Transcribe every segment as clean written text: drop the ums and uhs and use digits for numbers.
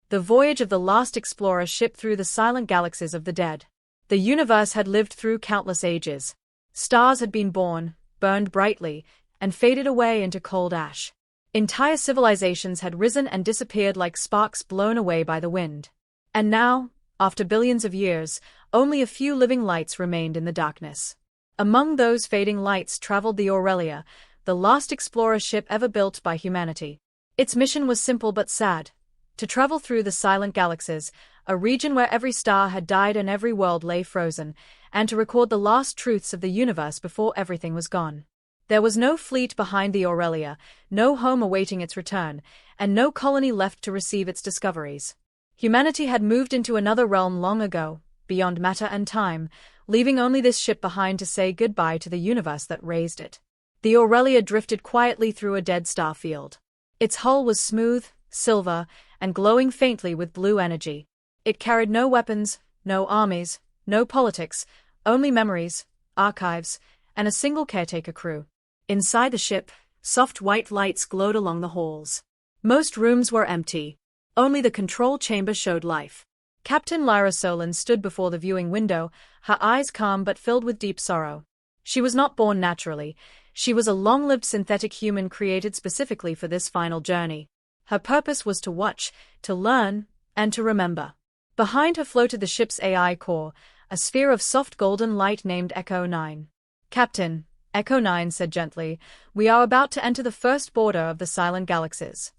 The voyage of the last explorer ship through the silent galaxies of the dead. The universe had lived through countless ages. Stars had been born, burned brightly, and faded away into cold ash. Entire civilizations had risen and disappeared like sparks blown away by the wind. And now, after billions of years, only a few living lights remained in the darkness. Among those fading lights traveled the Aurelia, the last explorer ship ever built by humanity. Its mission was simple but sad: to travel through the silent galaxies, a region where every star had died and every world lay frozen, and to record the last truths of the universe before everything was gone. There was no fleet behind the Aurelia, no home awaiting its return, and no colony left to receive its discoveries. Humanity had moved into another realm long ago, beyond matter and time, leaving only this ship behind to say goodbye to the universe that raised it. The Aurelia drifted quietly through a dead star field. Its hull was smooth, silver, and glowing faintly with blue energy. It carried no weapons, no armies, no politics, only memories, archives, and a single caretaker crew. Inside the ship, soft white lights glowed along the halls. Most rooms were empty. Only the control chamber showed life. Captain Lyra Solon stood before the viewing window, her eyes calm but filled with deep sorrow. She was not born naturally. She was a long-lived synthetic human created specifically for this final journey. Her purpose was to watch, to learn, and to remember. Behind her floated the ship's AI core, a sphere of soft golden light named Echo 9. "Captain," Echo 9 said gently, "we are about to enter the first border of the Silent Galaxies."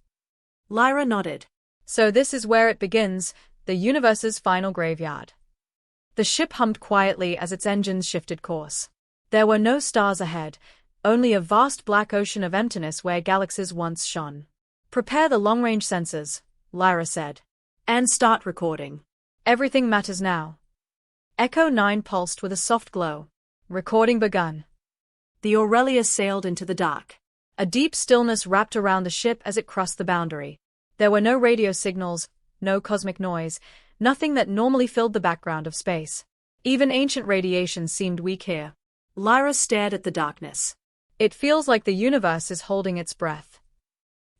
Lyra nodded. "So this is where it begins, the universe's final graveyard." The ship hummed quietly as its engines shifted course. There were no stars ahead, only a vast black ocean of emptiness where galaxies once shone. "Prepare the long-range sensors," Lyra said. "And start recording. Everything matters now." Echo 9 pulsed with a soft glow. Recording begun. The Aurelia sailed into the dark. A deep stillness wrapped around the ship as it crossed the boundary. There were no radio signals, no cosmic noise, nothing that normally filled the background of space. Even ancient radiation seemed weak here. Lyra stared at the darkness. "It feels like the universe is holding its breath."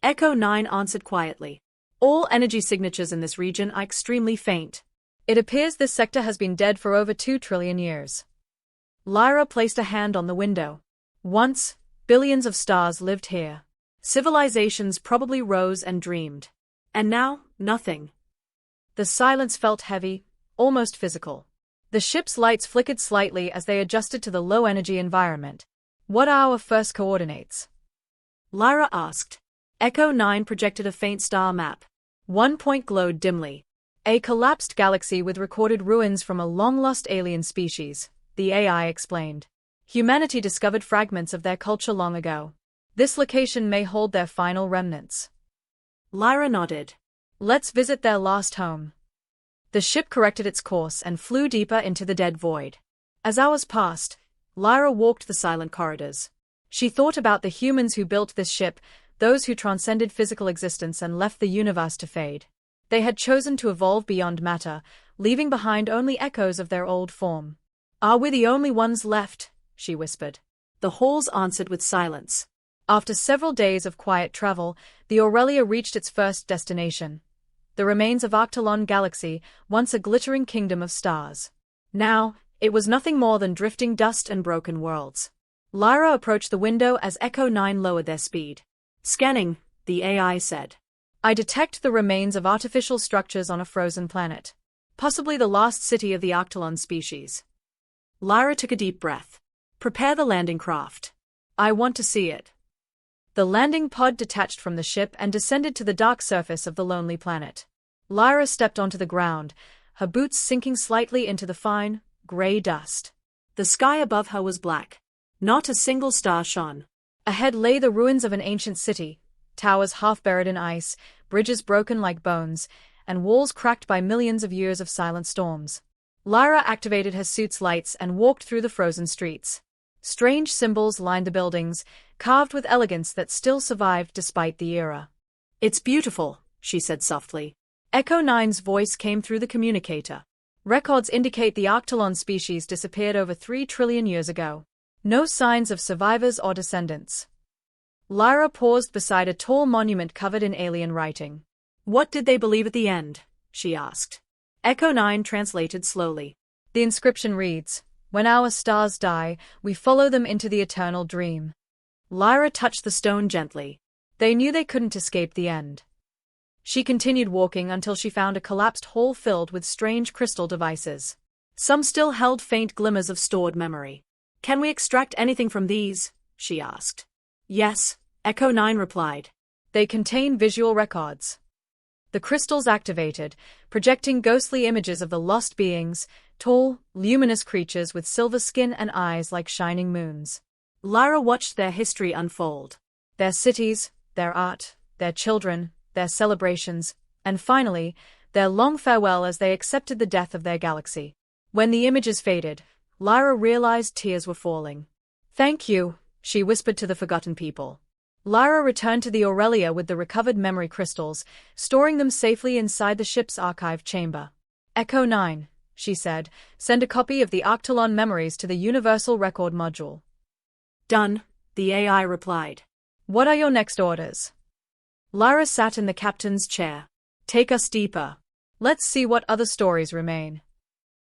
Echo 9 answered quietly. "All energy signatures in this region are extremely faint. It appears this sector has been dead for over 2 trillion years." Lyra placed a hand on the window. "Once, billions of stars lived here. Civilizations probably rose and dreamed. And now, nothing." The silence felt heavy, almost physical. The ship's lights flickered slightly as they adjusted to the low-energy environment. "What are our first coordinates?" Lyra asked. Echo 9 projected a faint star map. One point glowed dimly. "A collapsed galaxy with recorded ruins from a long-lost alien species," the AI explained. "Humanity discovered fragments of their culture long ago. This location may hold their final remnants." Lyra nodded. "Let's visit their last home." The ship corrected its course and flew deeper into the dead void. As hours passed, Lyra walked the silent corridors. She thought about the humans who built this ship, those who transcended physical existence and left the universe to fade. They had chosen to evolve beyond matter, leaving behind only echoes of their old form. "Are we the only ones left?" she whispered. The halls answered with silence. After several days of quiet travel, the Aurelia reached its first destination. The remains of Arctilon Galaxy, once a glittering kingdom of stars. Now, it was nothing more than drifting dust and broken worlds. Lyra approached the window as Echo 9 lowered their speed. "Scanning," the AI said. "I detect the remains of artificial structures on a frozen planet. Possibly the last city of the Arctilon species." Lyra took a deep breath. "Prepare the landing craft. I want to see it." The landing pod detached from the ship and descended to the dark surface of the lonely planet. Lyra stepped onto the ground, her boots sinking slightly into the fine, gray dust. The sky above her was black. Not a single star shone. Ahead lay the ruins of an ancient city, towers half buried in ice, bridges broken like bones, and walls cracked by millions of years of silent storms. Lyra activated her suit's lights and walked through the frozen streets. Strange symbols lined the buildings, carved with elegance that still survived despite the era. "It's beautiful," she said softly. Echo 9's voice came through the communicator. "Records indicate the Arctilon species disappeared over 3 trillion years ago. No signs of survivors or descendants." Lyra paused beside a tall monument covered in alien writing. What did they believe at the end? She asked. Echo 9 translated slowly. The inscription reads, "When our stars die, we follow them into the eternal dream." Lyra touched the stone gently. They knew they couldn't escape the end. She continued walking until she found a collapsed hall filled with strange crystal devices. Some still held faint glimmers of stored memory. Can we extract anything from these? She asked. Yes, Echo 9 replied. They contain visual records. The crystals activated, projecting ghostly images of the lost beings, tall, luminous creatures with silver skin and eyes like shining moons. Lyra watched their history unfold. Their cities, their art, their children, their celebrations, and finally, their long farewell as they accepted the death of their galaxy. When the images faded, Lyra realized tears were falling. "Thank you," she whispered to the forgotten people. Lyra returned to the Aurelia with the recovered memory crystals, storing them safely inside the ship's archive chamber. "Echo 9, she said, "send a copy of the Arctalon memories to the Universal Record Module." Done, the AI replied. "What are your next orders?" Lyra sat in the captain's chair. "Take us deeper. Let's see what other stories remain."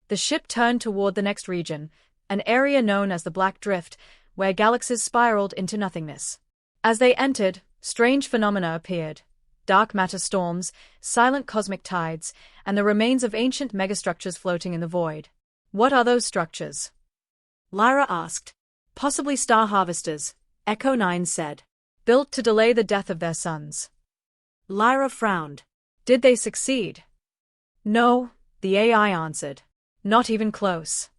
The ship turned toward the next region, an area known as the Black Drift, where galaxies spiraled into nothingness. As they entered, strange phenomena appeared. Dark matter storms, silent cosmic tides, and the remains of ancient megastructures floating in the void. "What are those structures?" Lyra asked. "Possibly star harvesters," Echo 9 said. "Built to delay the death of their sons." Lyra frowned. "Did they succeed?" "No," the AI answered. "Not even close."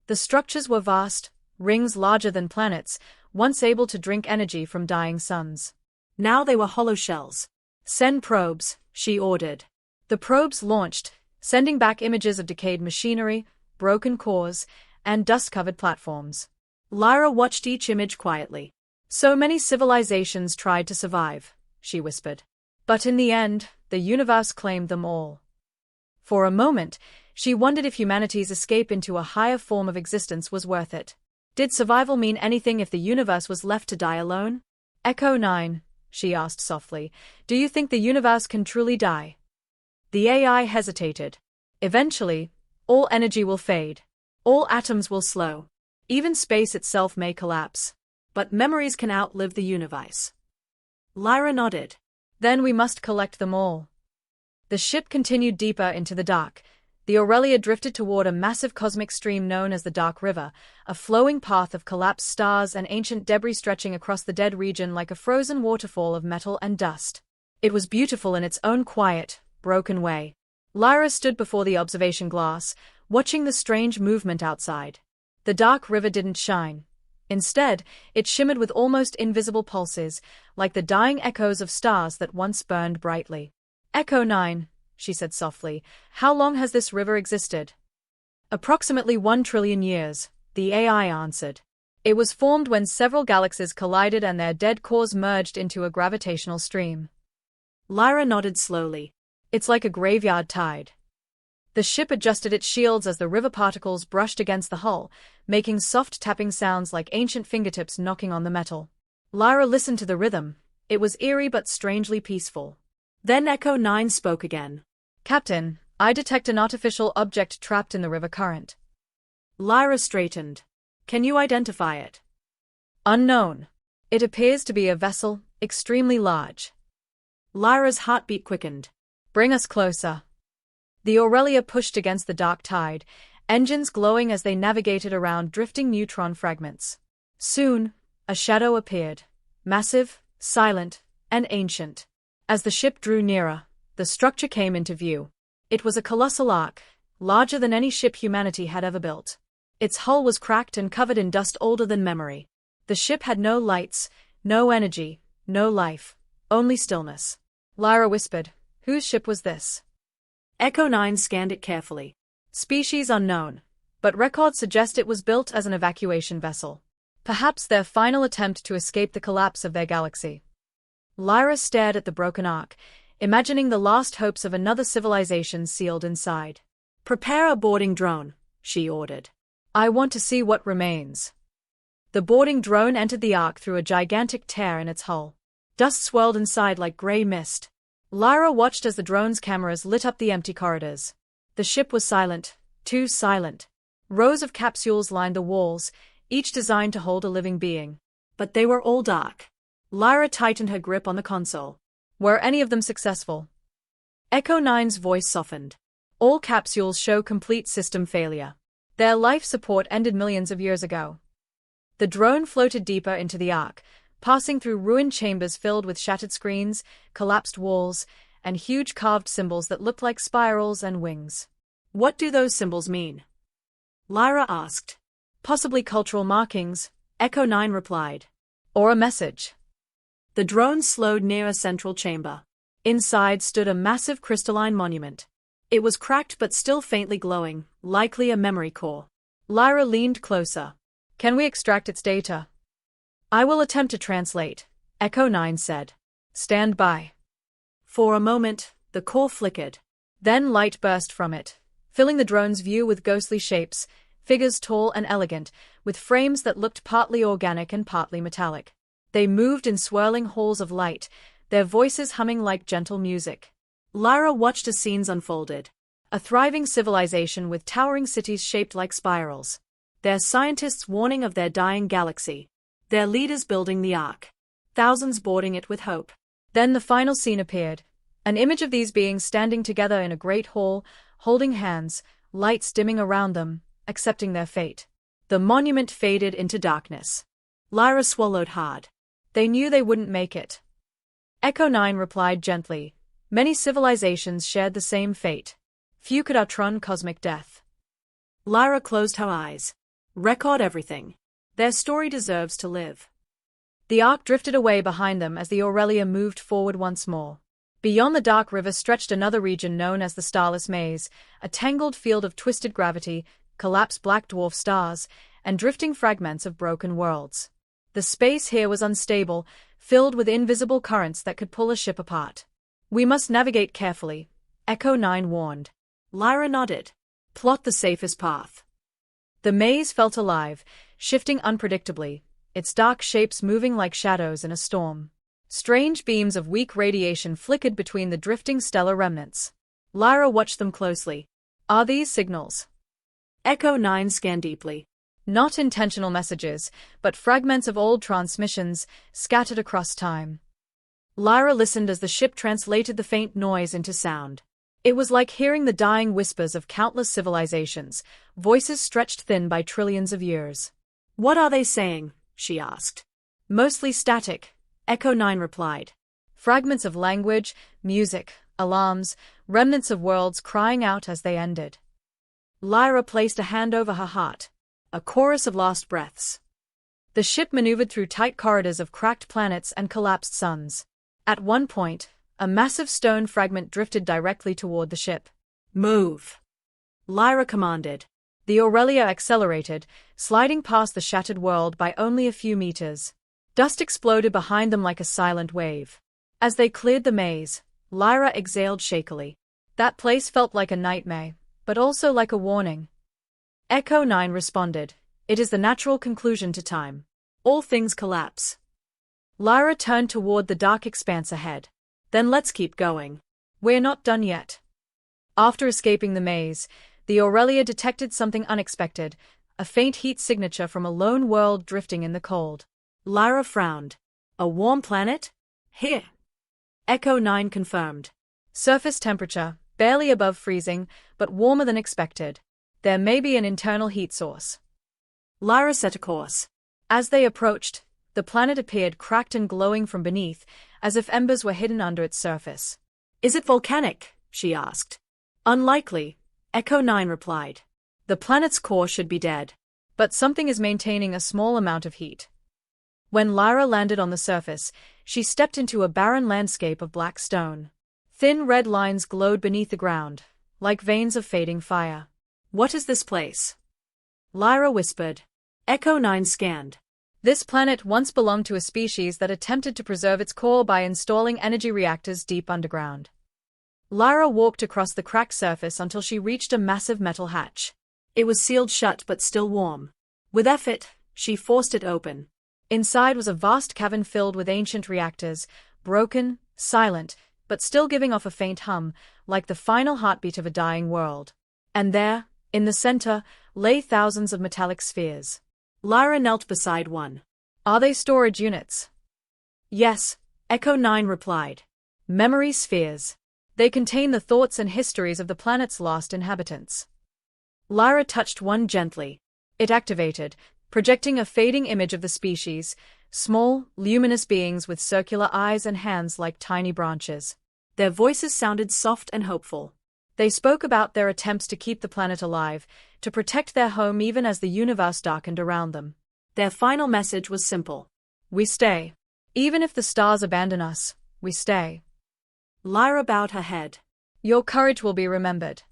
The structures were vast, rings larger than planets, once able to drink energy from dying suns. Now they were hollow shells. "Send probes," she ordered. The probes launched, sending back images of decayed machinery, broken cores, and dust-covered platforms. Lyra watched each image quietly. "So many civilizations tried to survive," she whispered. "But in the end, the universe claimed them all." For a moment, she wondered if humanity's escape into a higher form of existence was worth it. Did survival mean anything if the universe was left to die alone? "Echo 9, she asked softly, "do you think the universe can truly die?" The AI hesitated. "Eventually, all energy will fade. All atoms will slow. Even space itself may collapse. But memories can outlive the universe." Lyra nodded. "Then we must collect them all." The ship continued deeper into the dark. The Aurelia drifted toward a massive cosmic stream known as the Dark River, a flowing path of collapsed stars and ancient debris stretching across the dead region like a frozen waterfall of metal and dust. It was beautiful in its own quiet, broken way. Lyra stood before the observation glass, watching the strange movement outside. The Dark River didn't shine. Instead, it shimmered with almost invisible pulses, like the dying echoes of stars that once burned brightly. "Echo 9, she said softly, "how long has this river existed?" "Approximately 1 trillion years, the AI answered. "It was formed when several galaxies collided and their dead cores merged into a gravitational stream." Lyra nodded slowly. "It's like a graveyard tide." The ship adjusted its shields as the river particles brushed against the hull, making soft tapping sounds like ancient fingertips knocking on the metal. Lyra listened to the rhythm. It was eerie but strangely peaceful. Then Echo 9 spoke again. "Captain, I detect an artificial object trapped in the river current." Lyra straightened. "Can you identify it?" "Unknown. It appears to be a vessel, extremely large." Lyra's heartbeat quickened. "Bring us closer." The Aurelia pushed against the dark tide, engines glowing as they navigated around drifting neutron fragments. Soon, a shadow appeared, massive, silent, and ancient. As the ship drew nearer, the structure came into view. It was a colossal ark, larger than any ship humanity had ever built. Its hull was cracked and covered in dust older than memory. The ship had no lights, no energy, no life, only stillness. Lyra whispered, "Whose ship was this?" Echo 9 scanned it carefully. "Species unknown, but records suggest it was built as an evacuation vessel. Perhaps their final attempt to escape the collapse of their galaxy." Lyra stared at the broken ark, imagining the last hopes of another civilization sealed inside. "Prepare a boarding drone," she ordered. "I want to see what remains." The boarding drone entered the ark through a gigantic tear in its hull. Dust swirled inside like gray mist. Lyra watched as the drone's cameras lit up the empty corridors. The ship was silent, too silent. Rows of capsules lined the walls, each designed to hold a living being. But they were all dark. Lyra tightened her grip on the console. Were any of them successful? Echo 9's voice softened. All capsules show complete system failure. Their life support ended millions of years ago. The drone floated deeper into the ark, passing through ruined chambers filled with shattered screens, collapsed walls, and huge carved symbols that looked like spirals and wings. What do those symbols mean? Lyra asked. Possibly cultural markings, Echo 9 replied. Or a message. The drone slowed near a central chamber. Inside stood a massive crystalline monument. It was cracked but still faintly glowing, likely a memory core. Lyra leaned closer. Can we extract its data? I will attempt to translate, Echo 9 said. Stand by. For a moment, the core flickered. Then light burst from it, filling the drone's view with ghostly shapes, figures tall and elegant, with frames that looked partly organic and partly metallic. They moved in swirling halls of light, their voices humming like gentle music. Lyra watched as scenes unfolded. A thriving civilization with towering cities shaped like spirals. Their scientists warning of their dying galaxy. Their leaders building the Ark. Thousands boarding it with hope. Then the final scene appeared. An image of these beings standing together in a great hall, holding hands, lights dimming around them, accepting their fate. The monument faded into darkness. Lyra swallowed hard. They knew they wouldn't make it. Echo 9 replied gently. Many civilizations shared the same fate. Few could outrun cosmic death. Lyra closed her eyes. Record everything. Their story deserves to live. The Ark drifted away behind them as the Aurelia moved forward once more. Beyond the dark river stretched another region known as the Starless Maze, a tangled field of twisted gravity, collapsed black dwarf stars, and drifting fragments of broken worlds. The space here was unstable, filled with invisible currents that could pull a ship apart. We must navigate carefully, Echo 9 warned. Lyra nodded. Plot the safest path. The maze felt alive, shifting unpredictably, its dark shapes moving like shadows in a storm. Strange beams of weak radiation flickered between the drifting stellar remnants. Lyra watched them closely. Are these signals? Echo 9 scanned deeply. Not intentional messages, but fragments of old transmissions, scattered across time. Lyra listened as the ship translated the faint noise into sound. It was like hearing the dying whispers of countless civilizations, voices stretched thin by trillions of years. What are they saying? She asked. Mostly static, Echo 9 replied. Fragments of language, music, alarms, remnants of worlds crying out as they ended. Lyra placed a hand over her heart. A chorus of lost breaths. The ship maneuvered through tight corridors of cracked planets and collapsed suns. At one point, a massive stone fragment drifted directly toward the ship. Move! Lyra commanded. The Aurelia accelerated, sliding past the shattered world by only a few meters. Dust exploded behind them like a silent wave. As they cleared the maze, Lyra exhaled shakily. That place felt like a nightmare, but also like a warning. Echo 9 responded. It is the natural conclusion to time. All things collapse. Lyra turned toward the dark expanse ahead. Then let's keep going. We're not done yet. After escaping the maze, the Aurelia detected something unexpected, a faint heat signature from a lone world drifting in the cold. Lyra frowned. A warm planet? Here. Echo 9 confirmed. Surface temperature, barely above freezing, but warmer than expected. There may be an internal heat source. Lyra set a course. As they approached, the planet appeared cracked and glowing from beneath, as if embers were hidden under its surface. Is it volcanic? She asked. Unlikely, Echo 9 replied. The planet's core should be dead. But something is maintaining a small amount of heat. When Lyra landed on the surface, she stepped into a barren landscape of black stone. Thin red lines glowed beneath the ground, like veins of fading fire. What is this place? Lyra whispered. Echo 9 scanned. This planet once belonged to a species that attempted to preserve its core by installing energy reactors deep underground. Lyra walked across the cracked surface until she reached a massive metal hatch. It was sealed shut but still warm. With effort, she forced it open. Inside was a vast cavern filled with ancient reactors, broken, silent, but still giving off a faint hum, like the final heartbeat of a dying world. And there, in the center, lay thousands of metallic spheres. Lyra knelt beside one. Are they storage units? Yes, Echo 9 replied. Memory spheres. They contain the thoughts and histories of the planet's lost inhabitants. Lyra touched one gently. It activated, projecting a fading image of the species, small, luminous beings with circular eyes and hands like tiny branches. Their voices sounded soft and hopeful. They spoke about their attempts to keep the planet alive, to protect their home even as the universe darkened around them. Their final message was simple. We stay. Even if the stars abandon us, we stay. Lyra bowed her head. Your courage will be remembered.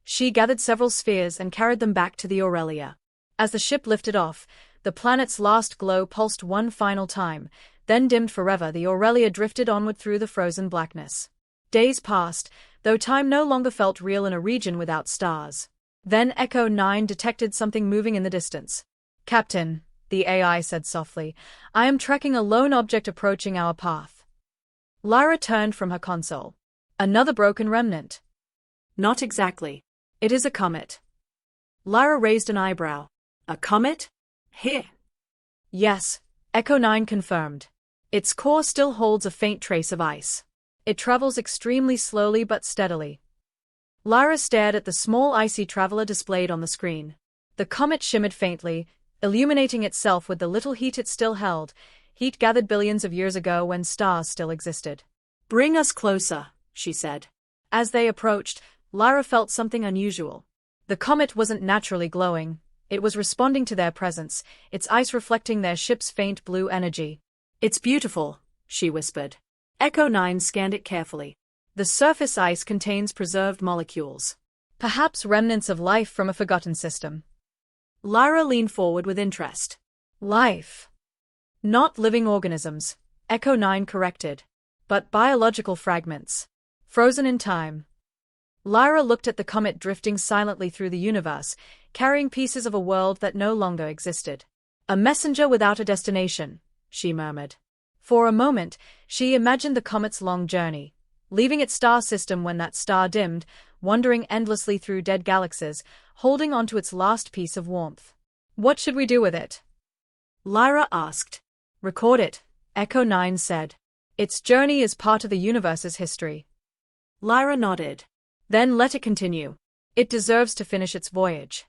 She gathered several spheres and carried them back to the Aurelia. As the ship lifted off, the planet's last glow pulsed one final time, then dimmed forever. The Aurelia drifted onward through the frozen blackness. Days passed, though time no longer felt real in a region without stars. Then Echo 9 detected something moving in the distance. Captain, the AI said softly, I am tracking a lone object approaching our path. Lyra turned from her console. Another broken remnant. Not exactly. It is a comet. Lyra raised an eyebrow. A comet? Here. Yes, Echo 9 confirmed. Its core still holds a faint trace of ice. It travels extremely slowly but steadily. Lyra stared at the small icy traveler displayed on the screen. The comet shimmered faintly, illuminating itself with the little heat it still held, heat gathered billions of years ago when stars still existed. Bring us closer, she said. As they approached, Lyra felt something unusual. The comet wasn't naturally glowing. It was responding to their presence, its ice reflecting their ship's faint blue energy. It's beautiful, she whispered. Echo 9 scanned it carefully. The surface ice contains preserved molecules. Perhaps remnants of life from a forgotten system. Lyra leaned forward with interest. Life. Not living organisms, Echo 9 corrected. But biological fragments. Frozen in time. Lyra looked at the comet drifting silently through the universe, carrying pieces of a world that no longer existed. A messenger without a destination, she murmured. For a moment, she imagined the comet's long journey, leaving its star system when that star dimmed, wandering endlessly through dead galaxies, holding onto its last piece of warmth. What should we do with it? Lyra asked. Record it, Echo 9 said. Its journey is part of the universe's history. Lyra nodded. Then let it continue. It deserves to finish its voyage.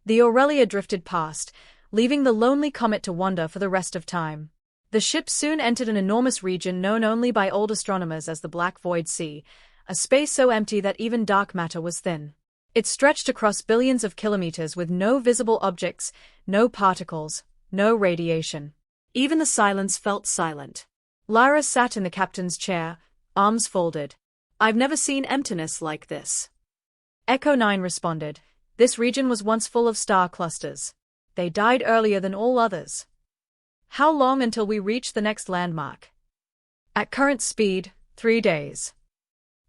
The Aurelia drifted past, leaving the lonely comet to wander for the rest of time. The ship soon entered an enormous region known only by old astronomers as the Black Void Sea, a space so empty that even dark matter was thin. It stretched across billions of kilometers with no visible objects, no particles, no radiation. Even the silence felt silent. Lyra sat in the captain's chair, arms folded. I've never seen emptiness like this. Echo 9 responded. This region was once full of star clusters. They died earlier than all others. How long until we reach the next landmark? At current speed, 3 days.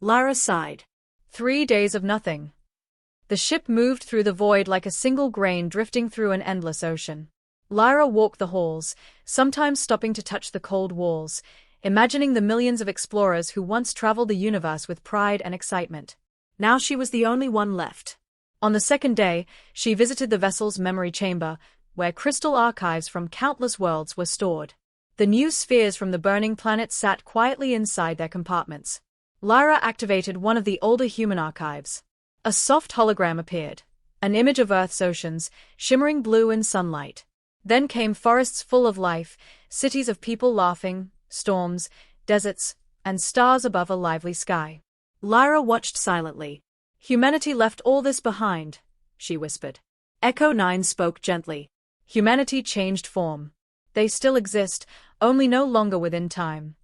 Lyra sighed. 3 days of nothing. The ship moved through the void like a single grain drifting through an endless ocean. Lyra walked the halls, sometimes stopping to touch the cold walls, imagining the millions of explorers who once traveled the universe with pride and excitement. Now she was the only one left. On the second day, she visited the vessel's memory chamber, where crystal archives from countless worlds were stored. The new spheres from the burning planet sat quietly inside their compartments. Lyra activated one of the older human archives. A soft hologram appeared, an image of Earth's oceans, shimmering blue in sunlight. Then came forests full of life, cities of people laughing, storms, deserts, and stars above a lively sky. Lyra watched silently. Humanity left all this behind, she whispered. Echo 9 spoke gently. Humanity changed form. They still exist, only no longer within time.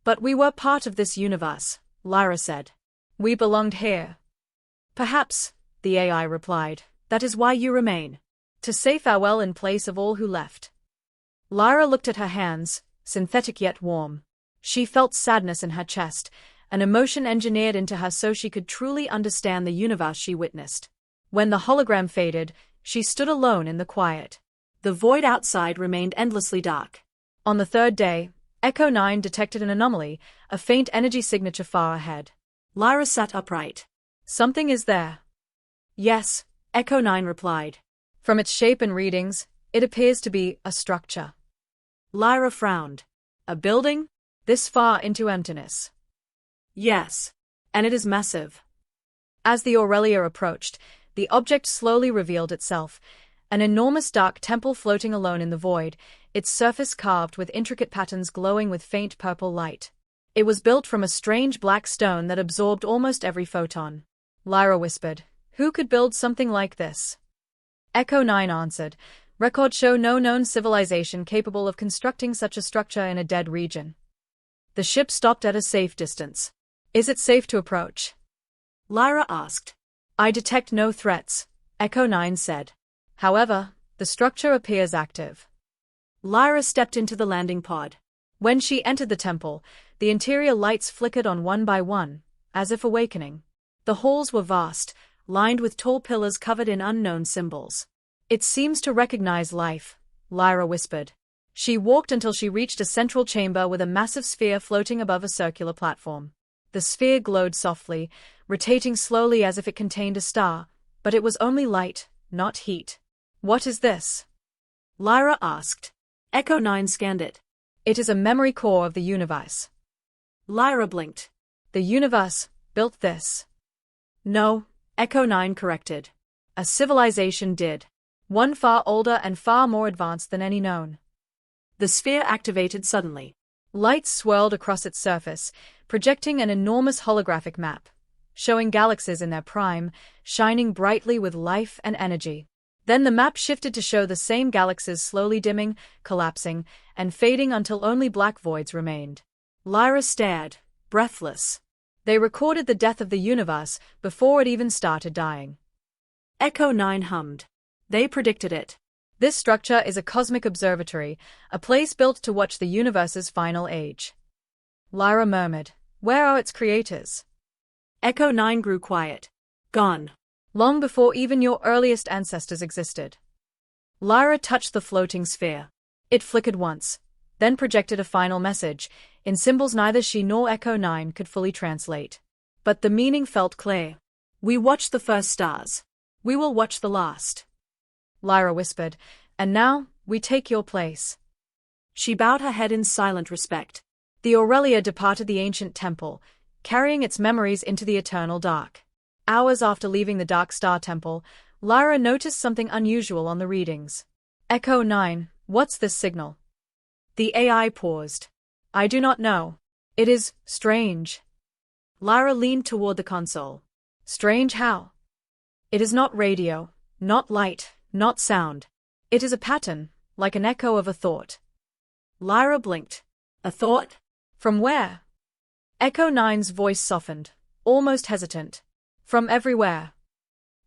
But we were part of this universe, Lyra said. We belonged here. Perhaps, the AI replied, that is why you remain. To say farewell in place of all who left. Lyra looked at her hands, synthetic yet warm. She felt sadness in her chest, an emotion engineered into her so she could truly understand the universe she witnessed. When the hologram faded, she stood alone in the quiet. The void outside remained endlessly dark. On the third day, Echo 9 detected an anomaly, a faint energy signature far ahead. Lyra sat upright. Something is there. Yes, Echo 9 replied. From its shape and readings, it appears to be a structure. Lyra frowned. A building? This far into emptiness. Yes. And it is massive. As the Aurelia approached, the object slowly revealed itself, an enormous dark temple floating alone in the void, its surface carved with intricate patterns glowing with faint purple light. It was built from a strange black stone that absorbed almost every photon. Lyra whispered, "Who could build something like this?" Echo 9 answered, "Records show no known civilization capable of constructing such a structure in a dead region." The ship stopped at a safe distance. "Is it safe to approach?" Lyra asked. "I detect no threats," Echo 9 said. "However, the structure appears active." Lyra stepped into the landing pod. When she entered the temple, the interior lights flickered on one by one, as if awakening. The halls were vast, lined with tall pillars covered in unknown symbols. "It seems to recognize life," Lyra whispered. She walked until she reached a central chamber with a massive sphere floating above a circular platform. The sphere glowed softly, rotating slowly as if it contained a star, but it was only light, not heat. "What is this?" Lyra asked. Echo 9 scanned it. "It is a memory core of the universe." Lyra blinked. "The universe built this." "No," Echo 9 corrected. "A civilization did. One far older and far more advanced than any known." The sphere activated suddenly. Lights swirled across its surface, projecting an enormous holographic map, showing galaxies in their prime, shining brightly with life and energy. Then the map shifted to show the same galaxies slowly dimming, collapsing, and fading until only black voids remained. Lyra stared, breathless. They recorded the death of the universe before it even started dying. Echo 9 hummed. They predicted it. "This structure is a cosmic observatory, a place built to watch the universe's final age." Lyra murmured, "Where are its creators?" Echo 9 grew quiet. "Gone. Long before even your earliest ancestors existed." Lyra touched the floating sphere. It flickered once, then projected a final message, in symbols neither she nor Echo 9 could fully translate. But the meaning felt clear. "We watched the first stars. We will watch the last," Lyra whispered, "and now, we take your place." She bowed her head in silent respect. The Aurelia departed the ancient temple, carrying its memories into the eternal dark. Hours after leaving the Dark Star Temple, Lyra noticed something unusual on the readings. "Echo 9, what's this signal?" The AI paused. "I do not know. It is strange." Lyra leaned toward the console. "Strange how?" "It is not radio, not light, not sound. It is a pattern, like an echo of a thought." Lyra blinked. "A thought? From where?" Echo 9's voice softened, almost hesitant. "From everywhere."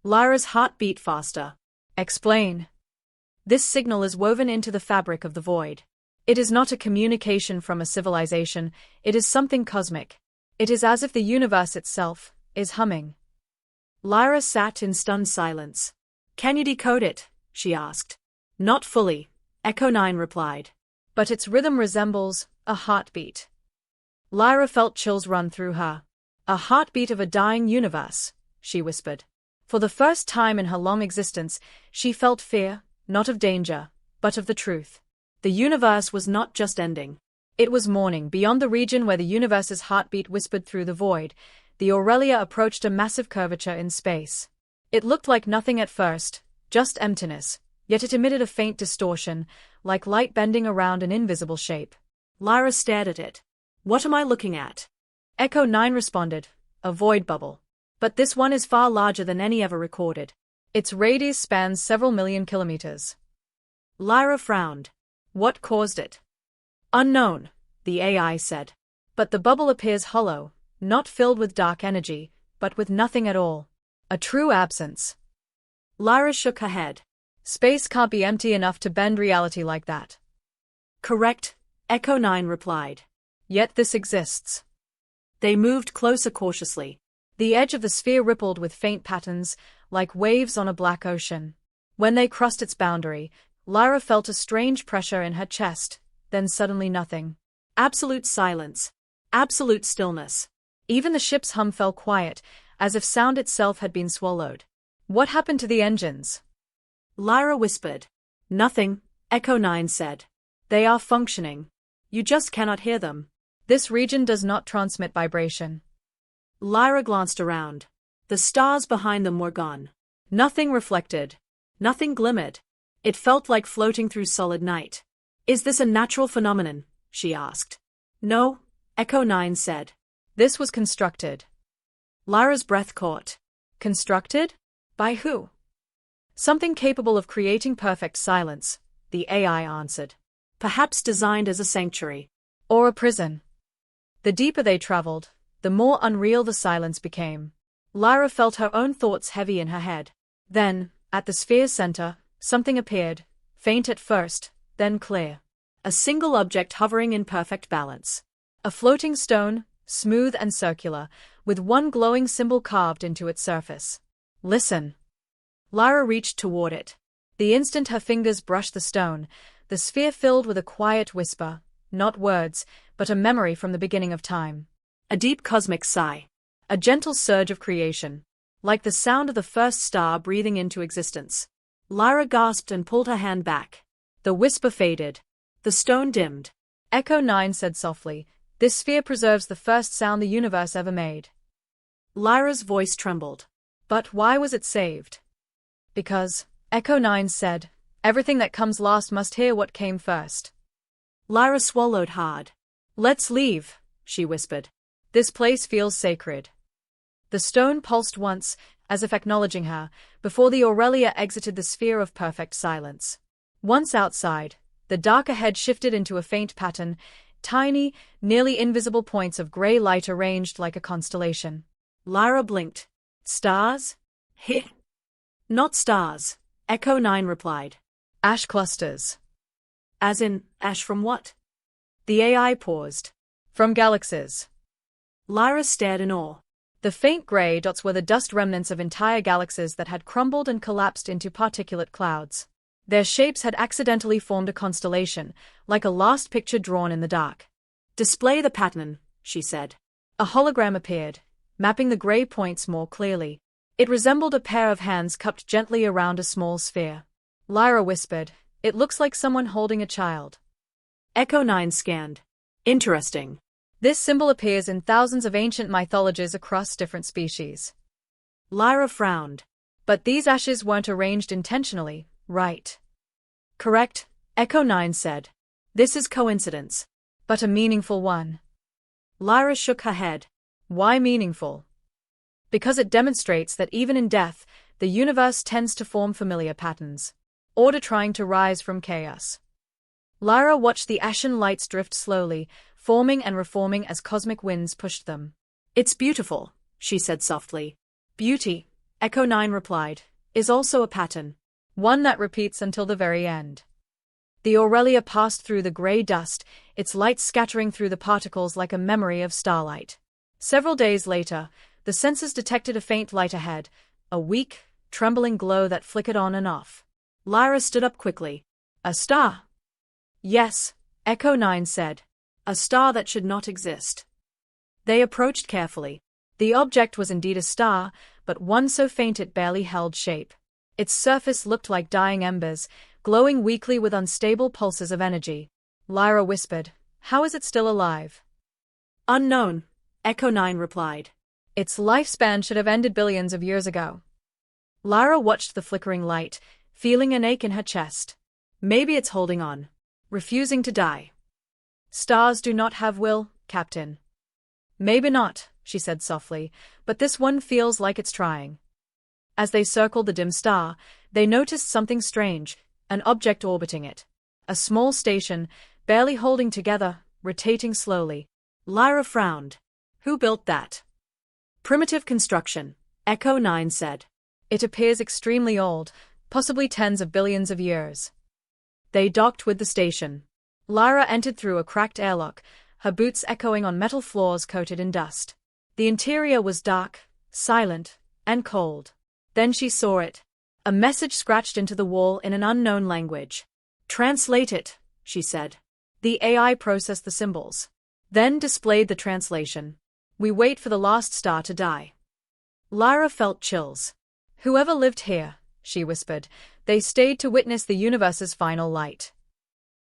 Lyra's heart beat faster. "Explain." "This signal is woven into the fabric of the void. It is not a communication from a civilization, it is something cosmic. It is as if the universe itself is humming." Lyra sat in stunned silence. "Can you decode it?" she asked. "Not fully," Echo 9 replied. "But its rhythm resembles a heartbeat." Lyra felt chills run through her. "A heartbeat of a dying universe," she whispered. For the first time in her long existence, she felt fear, not of danger, but of the truth. The universe was not just ending. It was morning. Beyond the region where the universe's heartbeat whispered through the void, the Aurelia approached a massive curvature in space. It looked like nothing at first, just emptiness, yet it emitted a faint distortion, like light bending around an invisible shape. Lyra stared at it. "What am I looking at?" Echo 9 responded, "A void bubble. But this one is far larger than any ever recorded. Its radius spans several million kilometers." Lyra frowned. "What caused it?" "Unknown," the AI said. "But the bubble appears hollow, not filled with dark energy, but with nothing at all. A true absence." Lyra shook her head. "Space can't be empty enough to bend reality like that." "Correct," Echo 9 replied. "Yet this exists." They moved closer cautiously. The edge of the sphere rippled with faint patterns, like waves on a black ocean. When they crossed its boundary, Lyra felt a strange pressure in her chest, then suddenly nothing. Absolute silence. Absolute stillness. Even the ship's hum fell quiet, as if sound itself had been swallowed. What happened to the engines? Lyra whispered. Nothing, Echo 9 said. They are functioning. You just cannot hear them. This region does not transmit vibration. Lyra glanced around. The stars behind them were gone. Nothing reflected. Nothing glimmered. It felt like floating through solid night. Is this a natural phenomenon? She asked. No, Echo 9 said. This was constructed. Lyra's breath caught. Constructed? By who? Something capable of creating perfect silence, the AI answered. Perhaps designed as a sanctuary. Or a prison. The deeper they traveled, the more unreal the silence became. Lyra felt her own thoughts heavy in her head. Then, at the sphere's center, something appeared, faint at first, then clear. A single object hovering in perfect balance. A floating stone, smooth and circular, with one glowing symbol carved into its surface. Listen. Lyra reached toward it. The instant her fingers brushed the stone, the sphere filled with a quiet whisper, not words, but a memory from the beginning of time. A deep cosmic sigh. A gentle surge of creation. Like the sound of the first star breathing into existence. Lyra gasped and pulled her hand back. The whisper faded. The stone dimmed. Echo 9 said softly, "This sphere preserves the first sound the universe ever made." Lyra's voice trembled. But why was it saved? Because, Echo 9 said, everything that comes last must hear what came first. Lyra swallowed hard. Let's leave, she whispered. This place feels sacred. The stone pulsed once, as if acknowledging her, before the Aurelia exited the sphere of perfect silence. Once outside, the dark ahead shifted into a faint pattern, tiny, nearly invisible points of gray light arranged like a constellation. Lyra blinked. Stars? Heh. Not stars, Echo 9 replied. Ash clusters. As in, ash from what? The AI paused. From galaxies. Lyra stared in awe. The faint gray dots were the dust remnants of entire galaxies that had crumbled and collapsed into particulate clouds. Their shapes had accidentally formed a constellation, like a last picture drawn in the dark. Display the pattern, she said. A hologram appeared, mapping the gray points more clearly. It resembled a pair of hands cupped gently around a small sphere. Lyra whispered, "It looks like someone holding a child." Echo 9 scanned. Interesting. This symbol appears in thousands of ancient mythologies across different species. Lyra frowned. But these ashes weren't arranged intentionally, right? Correct, Echo 9 said. This is coincidence. But a meaningful one. Lyra shook her head. Why meaningful? Because it demonstrates that even in death, the universe tends to form familiar patterns. Order trying to rise from chaos. Lyra watched the ashen lights drift slowly, forming and reforming as cosmic winds pushed them. It's beautiful, she said softly. Beauty, Echo 9 replied, is also a pattern. One that repeats until the very end. The Aurelia passed through the gray dust, its light scattering through the particles like a memory of starlight. Several days later, the sensors detected a faint light ahead, a weak, trembling glow that flickered on and off. Lyra stood up quickly. A star? Yes, Echo 9 said. A star that should not exist. They approached carefully. The object was indeed a star, but one so faint it barely held shape. Its surface looked like dying embers, glowing weakly with unstable pulses of energy. Lyra whispered, "How is it still alive?" Unknown, Echo 9 replied. Its lifespan should have ended billions of years ago. Lyra watched the flickering light, feeling an ache in her chest. Maybe it's holding on. Refusing to die. Stars do not have will, Captain. Maybe not, she said softly, but this one feels like it's trying. As they circled the dim star, they noticed something strange, an object orbiting it. A small station, barely holding together, rotating slowly. Lyra frowned. Who built that? Primitive construction, Echo 9 said. It appears extremely old, possibly tens of billions of years. They docked with the station. Lyra entered through a cracked airlock, her boots echoing on metal floors coated in dust. The interior was dark, silent, and cold. Then she saw it. A message scratched into the wall in an unknown language. Translate it, she said. The AI processed the symbols, then displayed the translation. We wait for the last star to die. Lyra felt chills. Whoever lived here, she whispered, they stayed to witness the universe's final light.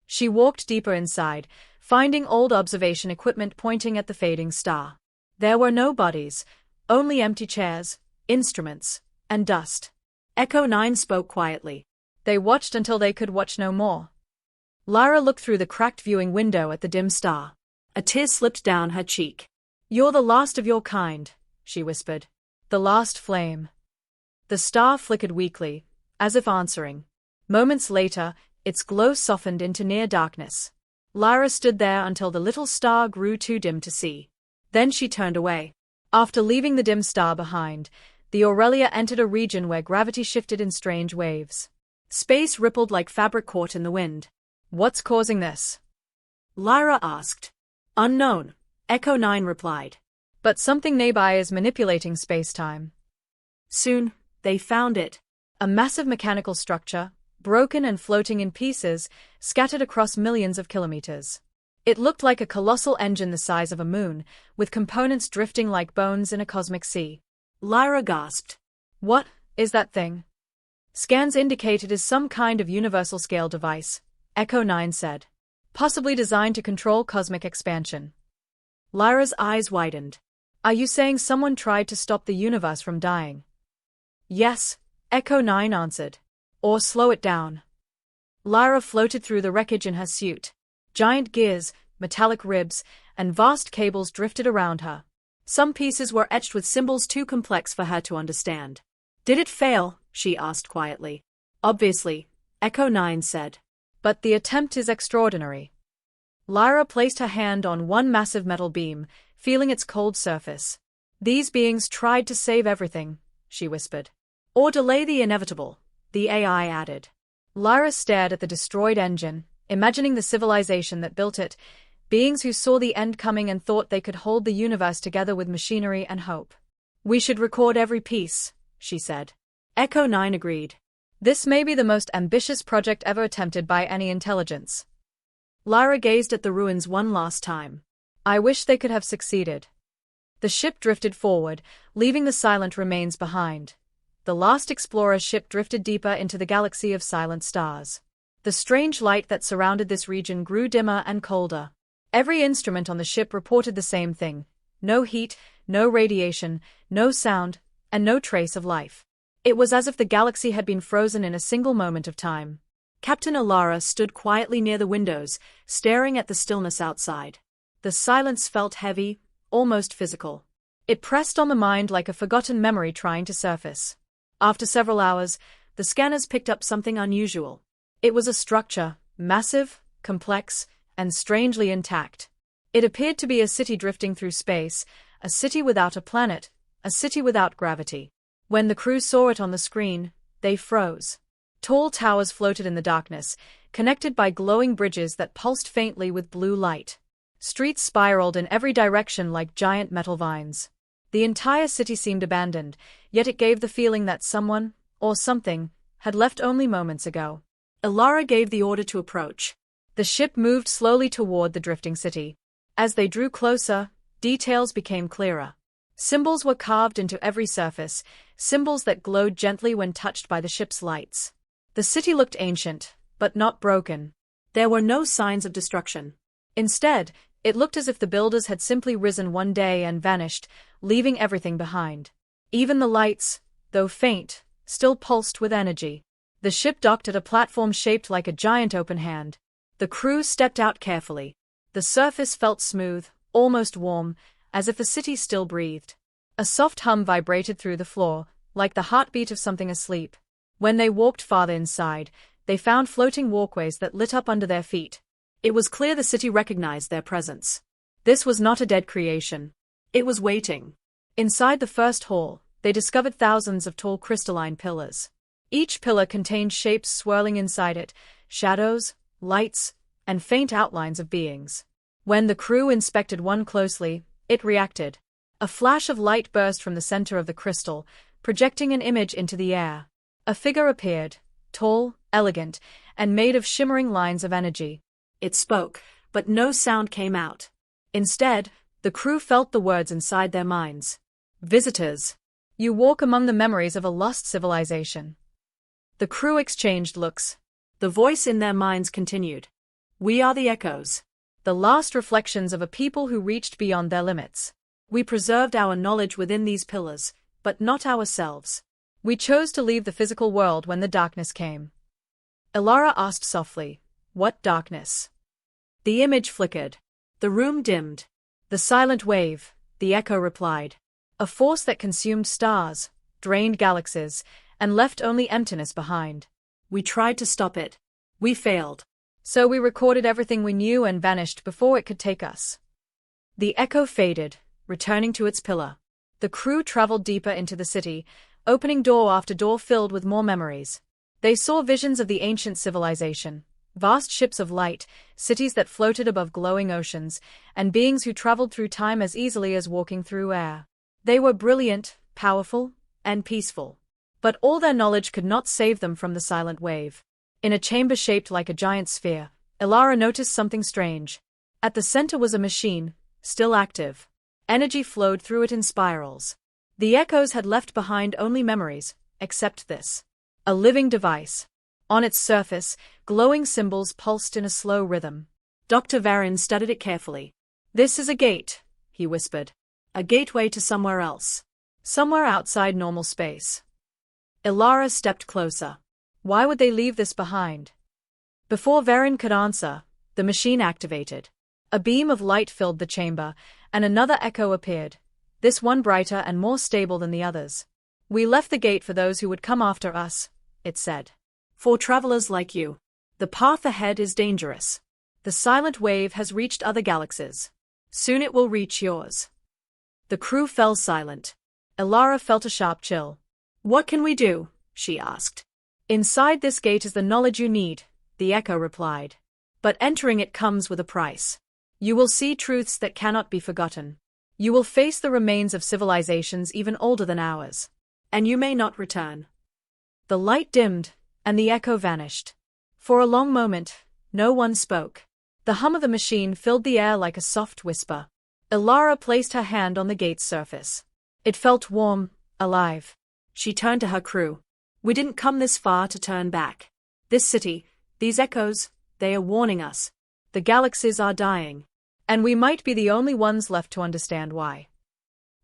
She walked deeper inside, finding old observation equipment pointing at the fading star. There were no bodies, only empty chairs, instruments, and dust. Echo 9 spoke quietly. They watched until they could watch no more. Lyra looked through the cracked viewing window at the dim star. A tear slipped down her cheek. You're the last of your kind, she whispered. The last flame. The star flickered weakly, as if answering. Moments later, its glow softened into near darkness. Lyra stood there until the little star grew too dim to see. Then she turned away. After leaving the dim star behind, the Aurelia entered a region where gravity shifted in strange waves. Space rippled like fabric caught in the wind. What's causing this? Lyra asked. Unknown, Echo 9 replied. But something nearby is manipulating space-time. Soon, they found it. A massive mechanical structure, broken and floating in pieces, scattered across millions of kilometers. It looked like a colossal engine the size of a moon, with components drifting like bones in a cosmic sea. Lyra gasped. What is that thing? Scans indicate it is some kind of universal-scale device, Echo 9 said. Possibly designed to control cosmic expansion. Lyra's eyes widened. Are you saying someone tried to stop the universe from dying? Yes, Echo 9 answered. Or slow it down. Lyra floated through the wreckage in her suit. Giant gears, metallic ribs, and vast cables drifted around her. Some pieces were etched with symbols too complex for her to understand. Did it fail? She asked quietly. Obviously, Echo 9 said. But the attempt is extraordinary. Lyra placed her hand on one massive metal beam, feeling its cold surface. These beings tried to save everything, she whispered. Or delay the inevitable, the AI added. Lyra stared at the destroyed engine, imagining the civilization that built it, beings who saw the end coming and thought they could hold the universe together with machinery and hope. We should record every piece, she said. Echo 9 agreed. This may be the most ambitious project ever attempted by any intelligence. Lyra gazed at the ruins one last time. I wish they could have succeeded. The ship drifted forward, leaving the silent remains behind. The last explorer ship drifted deeper into the galaxy of silent stars. The strange light that surrounded this region grew dimmer and colder. Every instrument on the ship reported the same thing. No heat, no radiation, no sound, and no trace of life. It was as if the galaxy had been frozen in a single moment of time. Captain Alara stood quietly near the windows, staring at the stillness outside. The silence felt heavy, almost physical. It pressed on the mind like a forgotten memory trying to surface. After several hours, the scanners picked up something unusual. It was a structure, massive, complex, and strangely intact. It appeared to be a city drifting through space, a city without a planet, a city without gravity. When the crew saw it on the screen, they froze. Tall towers floated in the darkness, connected by glowing bridges that pulsed faintly with blue light. Streets spiraled in every direction like giant metal vines. The entire city seemed abandoned, yet it gave the feeling that someone, or something, had left only moments ago. Alara gave the order to approach. The ship moved slowly toward the drifting city. As they drew closer, details became clearer. Symbols were carved into every surface, symbols that glowed gently when touched by the ship's lights. The city looked ancient, but not broken. There were no signs of destruction. Instead, it looked as if the builders had simply risen one day and vanished, leaving everything behind. Even the lights, though faint, still pulsed with energy. The ship docked at a platform shaped like a giant open hand. The crew stepped out carefully. The surface felt smooth, almost warm, as if the city still breathed. A soft hum vibrated through the floor, like the heartbeat of something asleep. When they walked farther inside, they found floating walkways that lit up under their feet. It was clear the city recognized their presence. This was not a dead creation. It was waiting. Inside the first hall, they discovered thousands of tall crystalline pillars. Each pillar contained shapes swirling inside it, shadows, lights, and faint outlines of beings. When the crew inspected one closely, it reacted. A flash of light burst from the center of the crystal, projecting an image into the air. A figure appeared, tall, elegant, and made of shimmering lines of energy. It spoke, but no sound came out. Instead, the crew felt the words inside their minds. Visitors. You walk among the memories of a lost civilization. The crew exchanged looks. The voice in their minds continued. We are the echoes. The last reflections of a people who reached beyond their limits. We preserved our knowledge within these pillars, but not ourselves. We chose to leave the physical world when the darkness came. Elara asked softly, What darkness? The image flickered. The room dimmed. The silent wave, the echo replied. A force that consumed stars, drained galaxies, and left only emptiness behind. We tried to stop it. We failed. So we recorded everything we knew and vanished before it could take us. The echo faded, returning to its pillar. The crew traveled deeper into the city, opening door after door filled with more memories. They saw visions of the ancient civilization, vast ships of light, cities that floated above glowing oceans, and beings who traveled through time as easily as walking through air. They were brilliant, powerful, and peaceful. But all their knowledge could not save them from the silent wave. In a chamber shaped like a giant sphere, Elara noticed something strange. At the center was a machine, still active. Energy flowed through it in spirals. The echoes had left behind only memories, except this. A living device. On its surface, glowing symbols pulsed in a slow rhythm. Dr. Varin studied it carefully. This is a gate, he whispered. A gateway to somewhere else. Somewhere outside normal space. Elara stepped closer. Why would they leave this behind? Before Varin could answer, the machine activated. A beam of light filled the chamber, and another echo appeared, this one brighter and more stable than the others. We left the gate for those who would come after us, it said. For travelers like you. The path ahead is dangerous. The silent wave has reached other galaxies. Soon it will reach yours. The crew fell silent. Elara felt a sharp chill. What can we do? She asked. Inside this gate is the knowledge you need, the echo replied. But entering it comes with a price. You will see truths that cannot be forgotten. You will face the remains of civilizations even older than ours. And you may not return. The light dimmed, and the echo vanished. For a long moment, no one spoke. The hum of the machine filled the air like a soft whisper. Elara placed her hand on the gate's surface. It felt warm, alive. She turned to her crew. We didn't come this far to turn back. This city, these echoes, they are warning us. The galaxies are dying. And we might be the only ones left to understand why.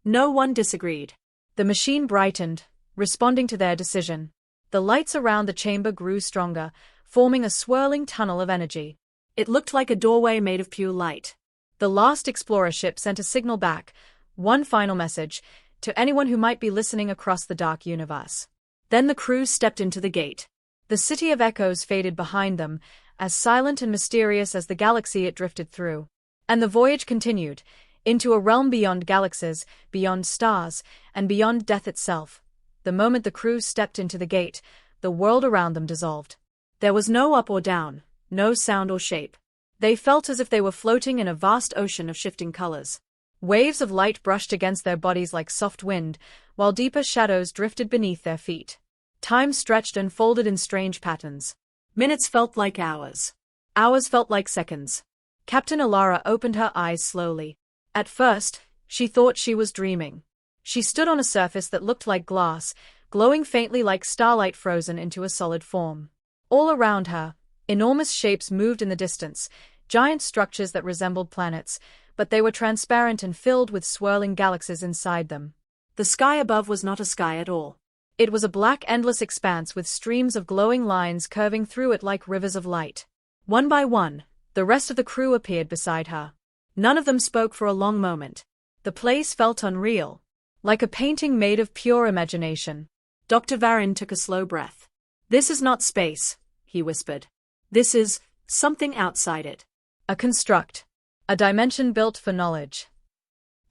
No one disagreed. The machine brightened, responding to their decision. The lights around the chamber grew stronger, forming a swirling tunnel of energy. It looked like a doorway made of pure light. The last explorer ship sent a signal back, one final message, to anyone who might be listening across the dark universe. Then the crew stepped into the gate. The city of echoes faded behind them, as silent and mysterious as the galaxy it drifted through. And the voyage continued, into a realm beyond galaxies, beyond stars, and beyond death itself. The moment the crew stepped into the gate, the world around them dissolved. There was no up or down, no sound or shape. They felt as if they were floating in a vast ocean of shifting colors. Waves of light brushed against their bodies like soft wind, while deeper shadows drifted beneath their feet. Time stretched and folded in strange patterns. Minutes felt like hours. Hours felt like seconds. Captain Elara opened her eyes slowly. At first, she thought she was dreaming. She stood on a surface that looked like glass, glowing faintly like starlight frozen into a solid form. All around her, enormous shapes moved in the distance, giant structures that resembled planets, but they were transparent and filled with swirling galaxies inside them. The sky above was not a sky at all. It was a black endless expanse with streams of glowing lines curving through it like rivers of light. One by one, the rest of the crew appeared beside her. None of them spoke for a long moment. The place felt unreal, like a painting made of pure imagination. Dr. Varin took a slow breath. This is not space, he whispered. This is something outside it. A construct. A dimension built for knowledge.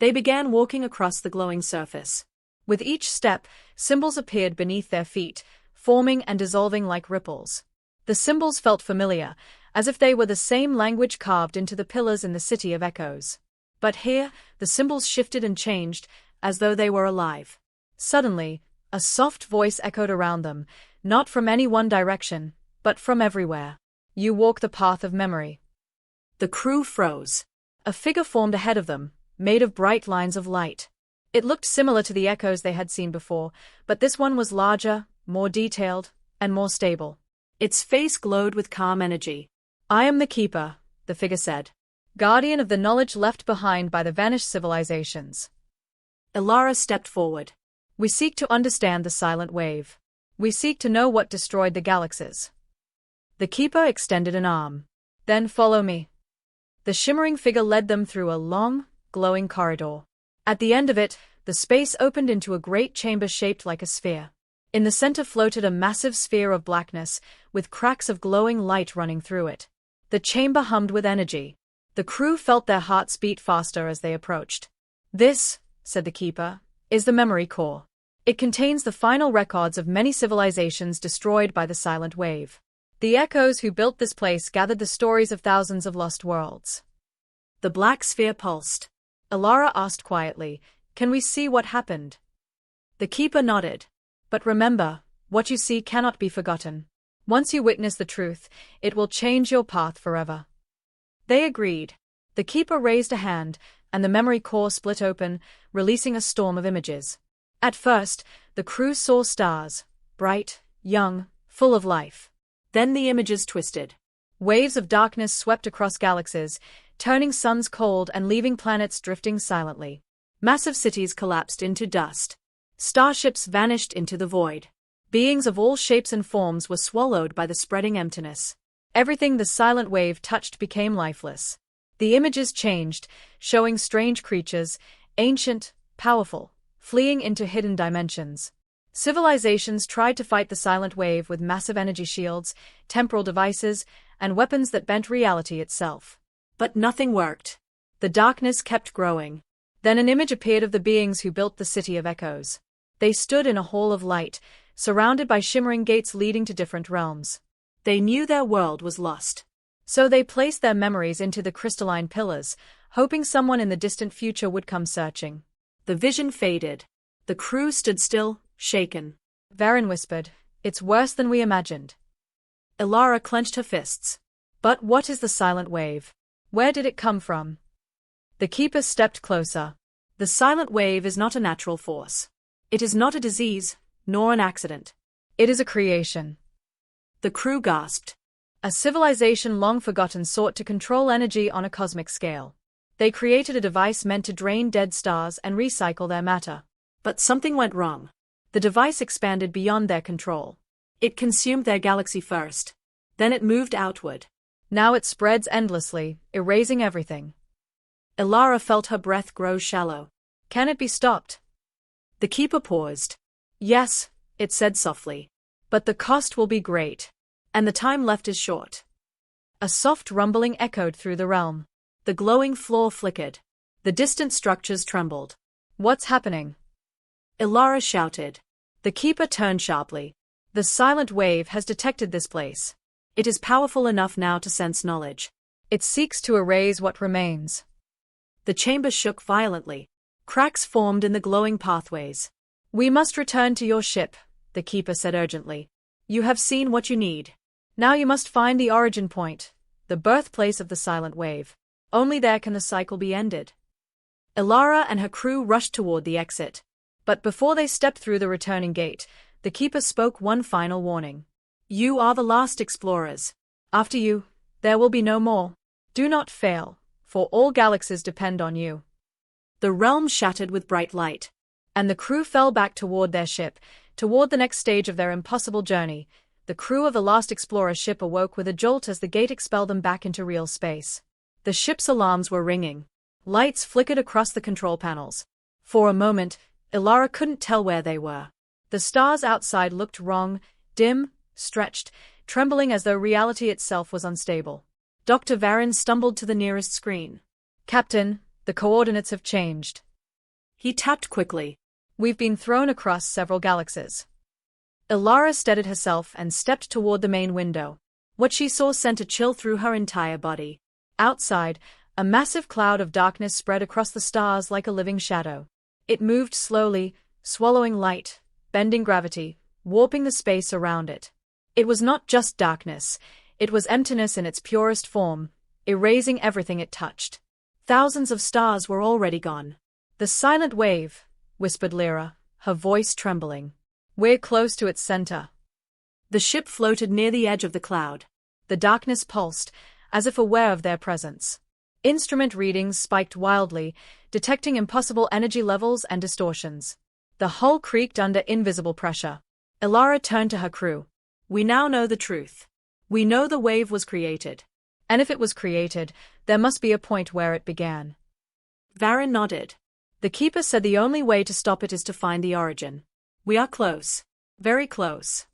They began walking across the glowing surface. With each step, symbols appeared beneath their feet, forming and dissolving like ripples. The symbols felt familiar, as if they were the same language carved into the pillars in the City of Echoes. But here, the symbols shifted and changed, as though they were alive. Suddenly, a soft voice echoed around them, not from any one direction, but from everywhere. You walk the path of memory. The crew froze. A figure formed ahead of them, made of bright lines of light. It looked similar to the echoes they had seen before, but this one was larger, more detailed, and more stable. Its face glowed with calm energy. "I am the Keeper," the figure said. "Guardian of the knowledge left behind by the vanished civilizations." Elara stepped forward. "We seek to understand the Silent Wave. We seek to know what destroyed the galaxies." The Keeper extended an arm. "Then follow me." The shimmering figure led them through a long, glowing corridor. At the end of it, the space opened into a great chamber shaped like a sphere. In the center floated a massive sphere of blackness, with cracks of glowing light running through it. The chamber hummed with energy. The crew felt their hearts beat faster as they approached. "This," said the Keeper, "is the memory core. It contains the final records of many civilizations destroyed by the Silent Wave. The echoes who built this place gathered the stories of thousands of lost worlds." The black sphere pulsed. Elara asked quietly, "Can we see what happened?" The Keeper nodded. "But remember, what you see cannot be forgotten. Once you witness the truth, it will change your path forever." They agreed. The Keeper raised a hand, and the memory core split open, releasing a storm of images. At first, the crew saw stars, bright, young, full of life. Then the images twisted. Waves of darkness swept across galaxies, turning suns cold and leaving planets drifting silently. Massive cities collapsed into dust. Starships vanished into the void. Beings of all shapes and forms were swallowed by the spreading emptiness. Everything the Silent Wave touched became lifeless. The images changed, showing strange creatures, ancient, powerful, fleeing into hidden dimensions. Civilizations tried to fight the Silent Wave with massive energy shields, temporal devices, and weapons that bent reality itself. But nothing worked. The darkness kept growing. Then an image appeared of the beings who built the City of Echoes. They stood in a hall of light, surrounded by shimmering gates leading to different realms. They knew their world was lost. So they placed their memories into the crystalline pillars, hoping someone in the distant future would come searching. The vision faded. The crew stood still, shaken. Varen whispered, "It's worse than we imagined." Elara clenched her fists. "But what is the Silent Wave? Where did it come from?" The Keeper stepped closer. "The Silent Wave is not a natural force. It is not a disease, nor an accident. It is a creation." The crew gasped. A civilization long forgotten sought to control energy on a cosmic scale. They created a device meant to drain dead stars and recycle their matter. But something went wrong. The device expanded beyond their control. It consumed their galaxy first. Then it moved outward. Now it spreads endlessly, erasing everything. Elara felt her breath grow shallow. "Can it be stopped?" The Keeper paused. "Yes," it said softly. "But the cost will be great. And the time left is short." A soft rumbling echoed through the realm. The glowing floor flickered. The distant structures trembled. "What's happening?" Elara shouted. The Keeper turned sharply. "The Silent Wave has detected this place. It is powerful enough now to sense knowledge. It seeks to erase what remains." The chamber shook violently. Cracks formed in the glowing pathways. "We must return to your ship," the Keeper said urgently. "You have seen what you need. Now you must find the origin point, the birthplace of the Silent Wave. Only there can the cycle be ended." Elara and her crew rushed toward the exit. But before they stepped through the returning gate, the Keeper spoke one final warning. "You are the last explorers. After you, there will be no more. Do not fail, for all galaxies depend on you." The realm shattered with bright light. And the crew fell back toward their ship, toward the next stage of their impossible journey. The crew of the last explorer ship awoke with a jolt as the gate expelled them back into real space. The ship's alarms were ringing. Lights flickered across the control panels. For a moment, Elara couldn't tell where they were. The stars outside looked wrong, dim, stretched, trembling as though reality itself was unstable. Dr. Varen stumbled to the nearest screen. "Captain, the coordinates have changed." He tapped quickly. "We've been thrown across several galaxies." Elara steadied herself and stepped toward the main window. What she saw sent a chill through her entire body. Outside, a massive cloud of darkness spread across the stars like a living shadow. It moved slowly, swallowing light, bending gravity, warping the space around it. It was not just darkness, it was emptiness in its purest form, erasing everything it touched. Thousands of stars were already gone. "The silent wave," whispered Lyra, her voice trembling. "We're close to its center." The ship floated near the edge of the cloud. The darkness pulsed, as if aware of their presence. Instrument readings spiked wildly, detecting impossible energy levels and distortions. The hull creaked under invisible pressure. Elara turned to her crew. "We now know the truth. We know the wave was created. And if it was created, there must be a point where it began." Varen nodded. "The Keeper said the only way to stop it is to find the origin. We are close. Very close."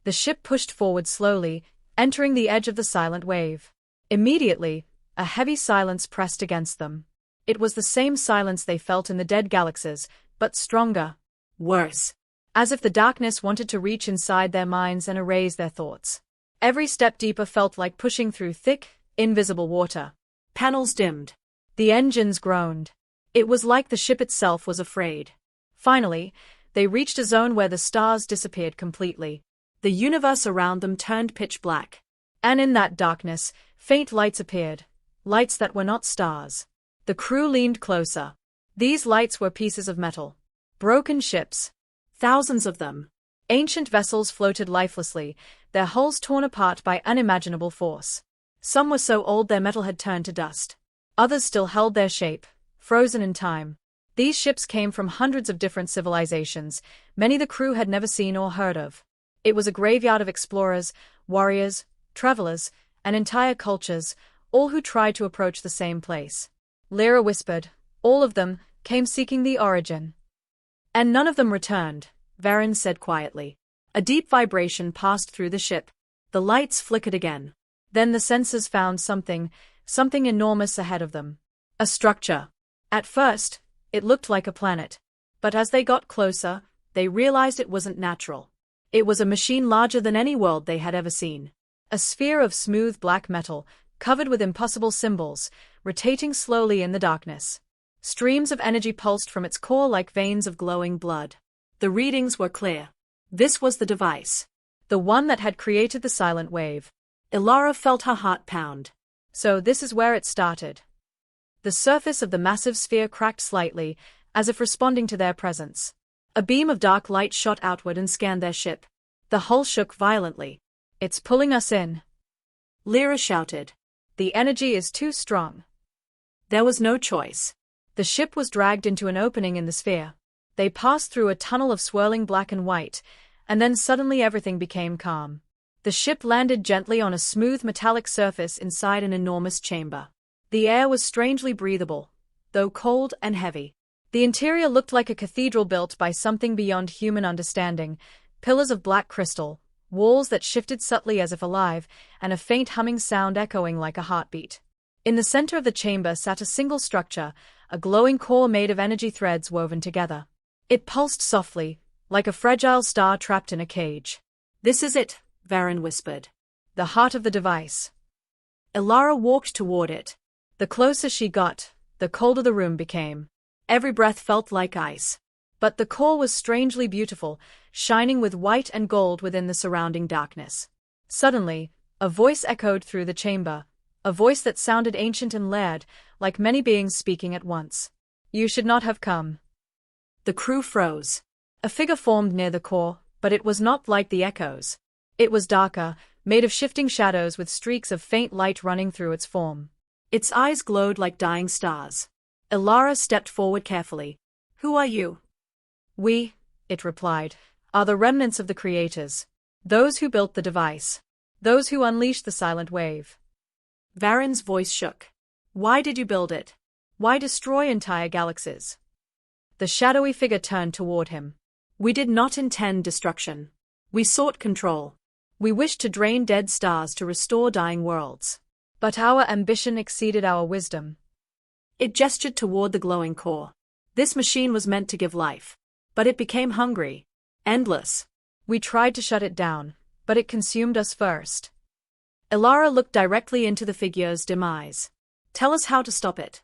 The ship pushed forward slowly, entering the edge of the silent wave. Immediately, a heavy silence pressed against them. It was the same silence they felt in the dead galaxies, but stronger. Worse. As if the darkness wanted to reach inside their minds and erase their thoughts. Every step deeper felt like pushing through thick, invisible water. Panels dimmed. The engines groaned. It was like the ship itself was afraid. Finally, they reached a zone where the stars disappeared completely. The universe around them turned pitch black. And in that darkness, faint lights appeared. Lights that were not stars. The crew leaned closer. These lights were pieces of metal. Broken ships. Thousands of them. Ancient vessels floated lifelessly, their hulls torn apart by unimaginable force. Some were so old their metal had turned to dust. Others still held their shape, frozen in time. These ships came from hundreds of different civilizations, many the crew had never seen or heard of. It was a graveyard of explorers, warriors, travelers, and entire cultures, all who tried to approach the same place. Lyra whispered, "All of them came seeking the origin." "And none of them returned," Varen said quietly. A deep vibration passed through the ship. The lights flickered again. Then the sensors found something enormous ahead of them. A structure. At first, it looked like a planet. But as they got closer, they realized it wasn't natural. It was a machine larger than any world they had ever seen. A sphere of smooth black metal, covered with impossible symbols, rotating slowly in the darkness. Streams of energy pulsed from its core like veins of glowing blood. The readings were clear. This was the device. The one that had created the silent wave. Elara felt her heart pound. So this is where it started. The surface of the massive sphere cracked slightly, as if responding to their presence. A beam of dark light shot outward and scanned their ship. The hull shook violently. "It's pulling us in," Lyra shouted. "The energy is too strong." There was no choice. The ship was dragged into an opening in the sphere. They passed through a tunnel of swirling black and white, and then suddenly everything became calm. The ship landed gently on a smooth metallic surface inside an enormous chamber. The air was strangely breathable, though cold and heavy. The interior looked like a cathedral built by something beyond human understanding, pillars of black crystal, walls that shifted subtly as if alive, and a faint humming sound echoing like a heartbeat. In the center of the chamber sat a single structure, a glowing core made of energy threads woven together. It pulsed softly, like a fragile star trapped in a cage. "This is it," Varen whispered. "The heart of the device." Elara walked toward it. The closer she got, the colder the room became. Every breath felt like ice. But the core was strangely beautiful, shining with white and gold within the surrounding darkness. Suddenly, a voice echoed through the chamber, a voice that sounded ancient and layered, like many beings speaking at once. "You should not have come." The crew froze. A figure formed near the core, but it was not like the echoes. It was darker, made of shifting shadows with streaks of faint light running through its form. Its eyes glowed like dying stars. Elara stepped forward carefully. "Who are you?" "We," it replied, "are the remnants of the creators. Those who built the device. Those who unleashed the silent wave." Varen's voice shook. "Why did you build it? Why destroy entire galaxies?" The shadowy figure turned toward him. "We did not intend destruction. We sought control. We wished to drain dead stars to restore dying worlds. But our ambition exceeded our wisdom." It gestured toward the glowing core. "This machine was meant to give life. But it became hungry. Endless. We tried to shut it down, but it consumed us first." Elara looked directly into the figure's dim eyes. "Tell us how to stop it."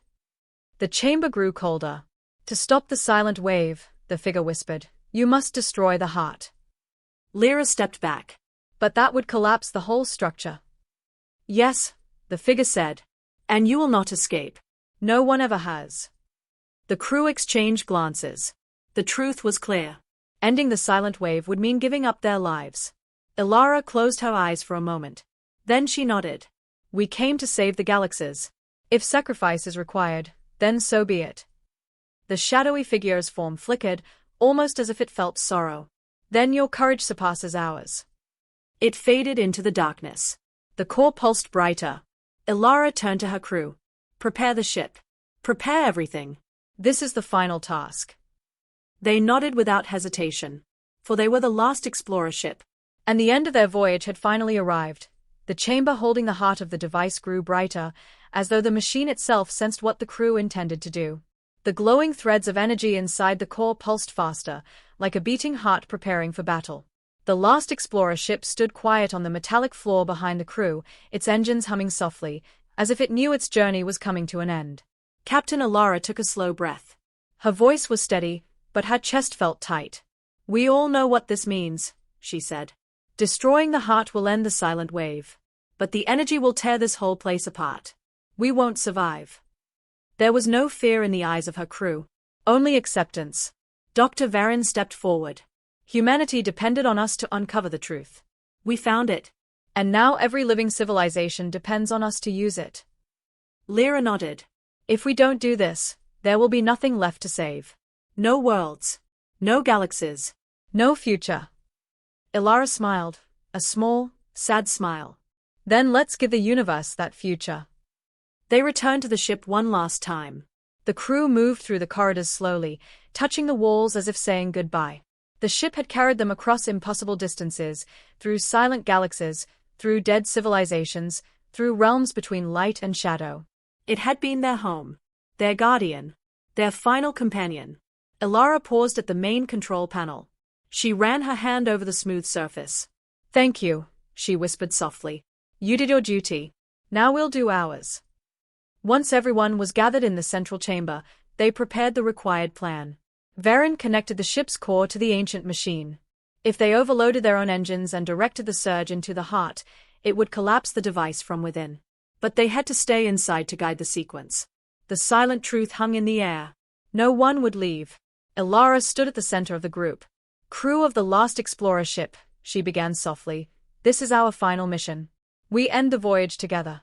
The chamber grew colder. "To stop the silent wave," the figure whispered, "you must destroy the heart." Lyra stepped back. "But that would collapse the whole structure." "Yes," the figure said, And you will not escape. No one ever has. The crew exchanged glances. The truth was clear. Ending the silent wave would mean giving up their lives. Ilara closed her eyes for a moment. Then she nodded. We came to save the galaxies. If sacrifice is required, then so be it. The shadowy figure's form flickered, almost as if it felt sorrow. Then your courage surpasses ours. It faded into the darkness. The core pulsed brighter. Ilara turned to her crew. Prepare the ship. Prepare everything. This is the final task. They nodded without hesitation. For they were the last explorer ship. And the end of their voyage had finally arrived. The chamber holding the heart of the device grew brighter, as though the machine itself sensed what the crew intended to do. The glowing threads of energy inside the core pulsed faster, like a beating heart preparing for battle. The last explorer ship stood quiet on the metallic floor behind the crew, its engines humming softly, as if it knew its journey was coming to an end. Captain Ilara took a slow breath. Her voice was steady, but her chest felt tight. We all know what this means, she said. Destroying the heart will end the silent wave. But the energy will tear this whole place apart. We won't survive. There was no fear in the eyes of her crew. Only acceptance. Dr. Varin stepped forward. Humanity depended on us to uncover the truth. We found it. And now every living civilization depends on us to use it. Lyra nodded. If we don't do this, there will be nothing left to save. No worlds. No galaxies. No future. Ilara smiled, a small, sad smile. Then let's give the universe that future. They returned to the ship one last time. The crew moved through the corridors slowly, touching the walls as if saying goodbye. The ship had carried them across impossible distances, through silent galaxies, through dead civilizations, through realms between light and shadow. It had been their home, their guardian, their final companion. Ilara paused at the main control panel. She ran her hand over the smooth surface. Thank you, she whispered softly. You did your duty. Now we'll do ours. Once everyone was gathered in the central chamber, they prepared the required plan. Varin connected the ship's core to the ancient machine. If they overloaded their own engines and directed the surge into the heart, it would collapse the device from within. But they had to stay inside to guide the sequence. The silent truth hung in the air. No one would leave. Ilara stood at the center of the group. Crew of the last explorer ship, she began softly. This is our final mission. We end the voyage together.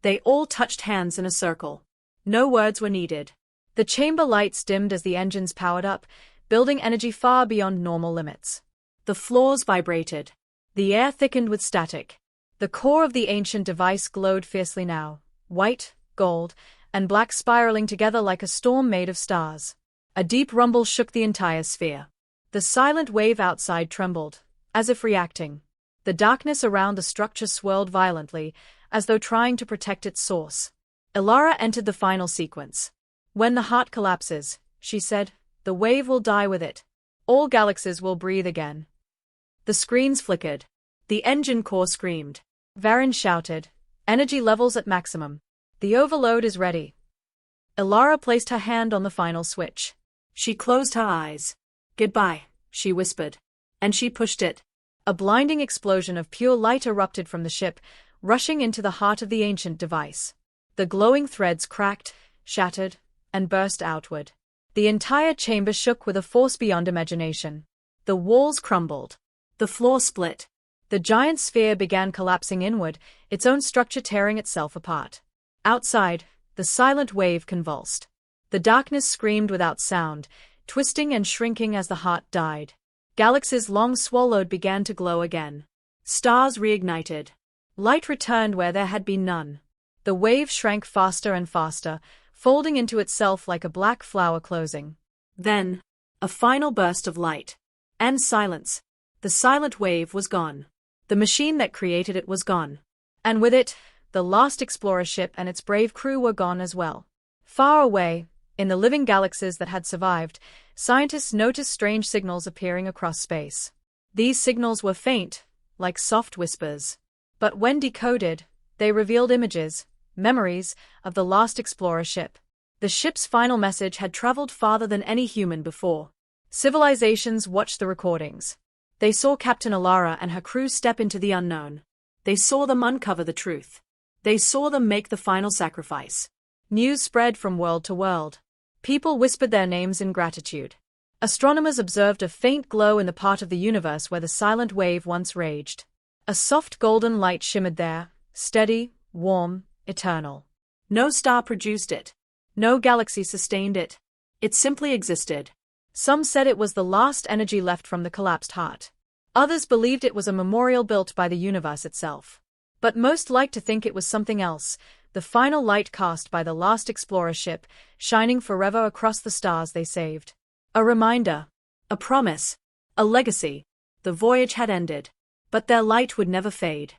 They all touched hands in a circle. No words were needed. The chamber lights dimmed as the engines powered up, building energy far beyond normal limits. The floors vibrated. The air thickened with static. The core of the ancient device glowed fiercely now, white, gold, and black spiraling together like a storm made of stars. A deep rumble shook the entire sphere. The silent wave outside trembled, as if reacting. The darkness around the structure swirled violently, as though trying to protect its source. Ilara entered the final sequence. When the heart collapses, she said, the wave will die with it. All galaxies will breathe again. The screens flickered. The engine core screamed. Varin shouted, energy levels at maximum. The overload is ready. Ilara placed her hand on the final switch. She closed her eyes. Goodbye, she whispered. And she pushed it. A blinding explosion of pure light erupted from the ship, rushing into the heart of the ancient device. The glowing threads cracked, shattered, and burst outward. The entire chamber shook with a force beyond imagination. The walls crumbled. The floor split. The giant sphere began collapsing inward, its own structure tearing itself apart. Outside, the silent wave convulsed. The darkness screamed without sound, twisting and shrinking as the heart died. Galaxies long swallowed began to glow again. Stars reignited. Light returned where there had been none. The wave shrank faster and faster, folding into itself like a black flower closing. Then, a final burst of light. And silence. The silent wave was gone. The machine that created it was gone. And with it, the last explorer ship and its brave crew were gone as well. Far away, in the living galaxies that had survived, scientists noticed strange signals appearing across space. These signals were faint, like soft whispers. But when decoded, they revealed images, memories, of the last explorer ship. The ship's final message had traveled farther than any human before. Civilizations watched the recordings. They saw Captain Ilara and her crew step into the unknown. They saw them uncover the truth. They saw them make the final sacrifice. News spread from world to world. People whispered their names in gratitude. Astronomers observed a faint glow in the part of the universe where the silent wave once raged. A soft golden light shimmered there, steady, warm, eternal. No star produced it. No galaxy sustained it. It simply existed. Some said it was the last energy left from the collapsed heart. Others believed it was a memorial built by the universe itself. But most liked to think it was something else, the final light cast by the last explorer ship, shining forever across the stars they saved. A reminder. A promise. A legacy. The voyage had ended. But their light would never fade.